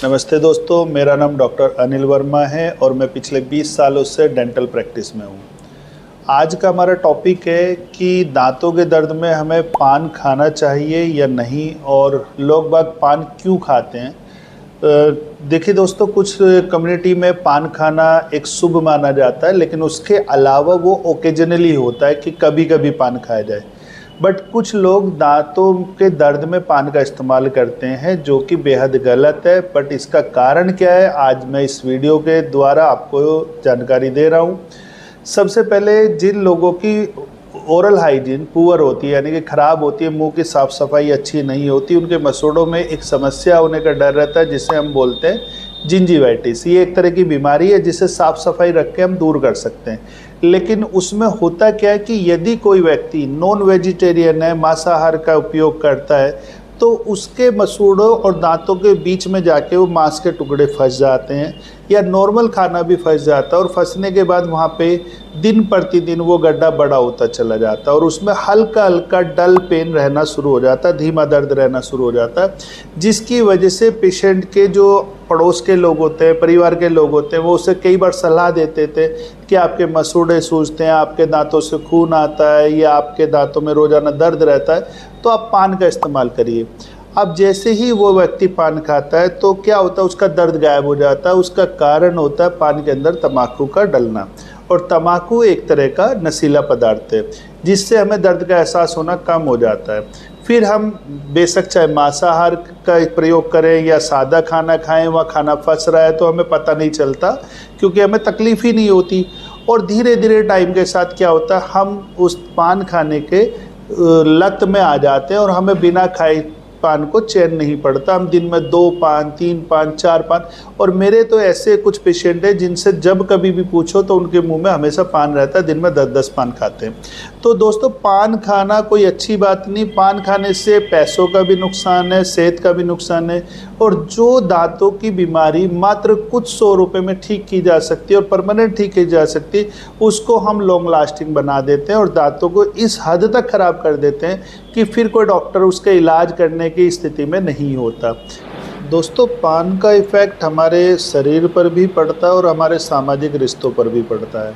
नमस्ते दोस्तों, मेरा नाम डॉक्टर अनिल वर्मा है और मैं पिछले 20 सालों से डेंटल प्रैक्टिस में हूँ। आज का हमारा टॉपिक है कि दांतों के दर्द में हमें पान खाना चाहिए या नहीं और लोग बाग पान क्यों खाते हैं। देखिए दोस्तों, कुछ कम्युनिटी में पान खाना एक शुभ माना जाता है, लेकिन उसके अलावा वो ओकेजनली होता है कि कभी कभी पान खाया जाए। बट कुछ लोग दांतों के दर्द में पान का इस्तेमाल करते हैं, जो कि बेहद गलत है। बट इसका कारण क्या है, आज मैं इस वीडियो के द्वारा आपको जानकारी दे रहा हूँ। सबसे पहले, जिन लोगों की ओरल हाइजीन पुअर होती है, यानी कि ख़राब होती है, मुंह की साफ़ सफाई अच्छी नहीं होती, उनके मसूड़ों में एक समस्या होने का डर रहता है, जिसे हम बोलते हैं जिंजीवाइटिस। ये एक तरह की बीमारी है जिसे साफ़ सफाई रख के हम दूर कर सकते हैं। लेकिन उसमें होता क्या है कि यदि कोई व्यक्ति नॉन वेजिटेरियन है, मांसाहार का उपयोग करता है, तो उसके मसूड़ों और दांतों के बीच में जाके वो मांस के टुकड़े फंस जाते हैं, या नॉर्मल खाना भी फंस जाता है, और फंसने के बाद वहाँ पे दिन प्रतिदिन वो गड्ढा बड़ा होता चला जाता है और उसमें हल्का हल्का डल पेन रहना शुरू हो जाता है, धीमा दर्द रहना शुरू हो जाता है, जिसकी वजह से पेशेंट के जो पड़ोस के लोग होते हैं, परिवार के लोग होते हैं, वो उसे कई बार सलाह देते थे कि आपके मसूड़े सूजते हैं, आपके दांतों से खून आता है, या आपके दांतों में रोज़ाना दर्द रहता है, तो आप पान का इस्तेमाल करिए। अब जैसे ही वो व्यक्ति पान खाता है तो क्या होता है, उसका दर्द गायब हो जाता है। उसका कारण होता है पान के अंदर तम्बाकू का डलना, और तम्बाकू एक तरह का नशीला पदार्थ है जिससे हमें दर्द का एहसास होना कम हो जाता है। फिर हम बेशक चाहे मांसाहार का प्रयोग करें या सादा खाना खाएं, वह खाना फंस रहा है तो हमें पता नहीं चलता, क्योंकि हमें तकलीफ़ ही नहीं होती। और धीरे धीरे टाइम के साथ क्या होता है, हम उस पान खाने के लत में आ जाते हैं और हमें बिना खाए पान को चैन नहीं पड़ता। हम दिन में 2 पान, 3 पान, 4 पान, और मेरे तो ऐसे कुछ पेशेंट हैं जिनसे जब कभी भी पूछो तो उनके मुंह में हमेशा पान रहता है, दिन में 10-10 पान खाते हैं। तो दोस्तों, पान खाना कोई अच्छी बात नहीं। पान खाने से पैसों का भी नुकसान है, सेहत का भी नुकसान है, और जो दांतों की बीमारी मात्र कुछ 100 रुपये में ठीक की जा सकती है और परमानेंट ठीक की जा सकती है, उसको हम लॉन्ग लास्टिंग बना देते हैं और दांतों को इस हद तक ख़राब कर देते हैं कि फिर कोई डॉक्टर उसका इलाज करने की स्थिति में नहीं होता। दोस्तों, पान का इफ़ेक्ट हमारे शरीर पर भी पड़ता है और हमारे सामाजिक रिश्तों पर भी पड़ता है।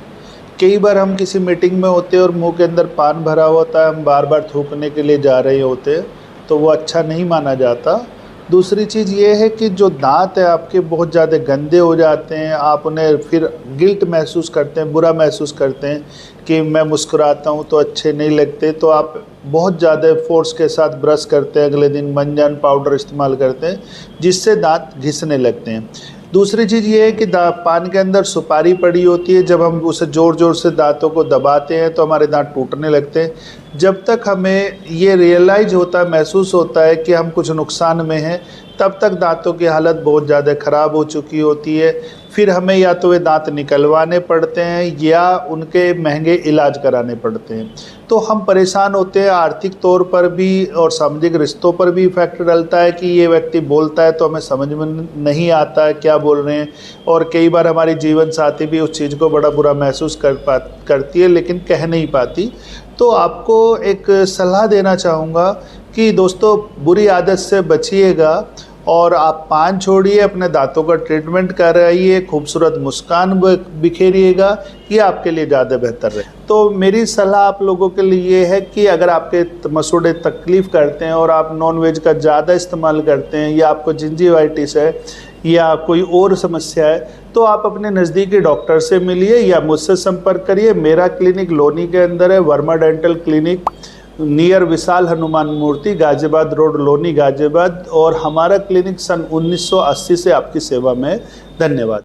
कई बार हम किसी मीटिंग में होते हैं और मुंह के अंदर पान भरा होता है, हम बार बार थूकने के लिए जा रहे होते हैं, तो वो अच्छा नहीं माना जाता। दूसरी चीज़ ये है कि जो दांत है आपके बहुत ज़्यादा गंदे हो जाते हैं, आप उन्हें फिर गिल्ट महसूस करते हैं, बुरा महसूस करते हैं कि मैं मुस्कुराता हूँ तो अच्छे नहीं लगते, तो आप बहुत ज़्यादा फोर्स के साथ ब्रश करते हैं, अगले दिन मंजन पाउडर इस्तेमाल करते हैं, जिससे दांत घिसने लगते हैं। दूसरी चीज़ ये है कि पान के अंदर सुपारी पड़ी होती है, जब हम उसे ज़ोर ज़ोर से दांतों को दबाते हैं तो हमारे दांत टूटने लगते हैं। जब तक हमें ये रियलाइज़ होता है, महसूस होता है कि हम कुछ नुकसान में हैं, तब तक दांतों की हालत बहुत ज़्यादा ख़राब हो चुकी होती है। फिर हमें या तो वे दांत निकलवाने पड़ते हैं या उनके महंगे इलाज कराने पड़ते हैं। तो हम परेशान होते हैं, आर्थिक तौर पर भी और सामाजिक रिश्तों पर भी इफेक्ट डलता है कि ये व्यक्ति बोलता है तो हमें समझ में नहीं आता है क्या बोल रहे हैं, और कई बार हमारी जीवन साथी भी उस चीज़ को बड़ा बुरा महसूस करती है, लेकिन कह नहीं पाती। तो आपको एक सलाह देना चाहूँगा कि दोस्तों, बुरी आदत से बचिएगा और आप पान छोड़िए, अपने दांतों का ट्रीटमेंट कराइए, खूबसूरत मुस्कान बिखेरिएगा, ये आपके लिए ज़्यादा बेहतर है। तो मेरी सलाह आप लोगों के लिए है कि अगर आपके मसूड़े तकलीफ़ करते हैं और आप नॉन वेज का ज़्यादा इस्तेमाल करते हैं, या आपको जिंजीवाइटिस है या कोई और समस्या है, तो आप अपने नज़दीकी डॉक्टर से मिलिए या मुझसे संपर्क करिए। मेरा क्लिनिक लोनी के अंदर है, वर्मा डेंटल क्लिनिक, नियर विशाल हनुमान मूर्ति, गाजियाबाद रोड, लोनी, गाजियाबाद, और हमारा क्लिनिक सन 1980 से आपकी सेवा में है। धन्यवाद।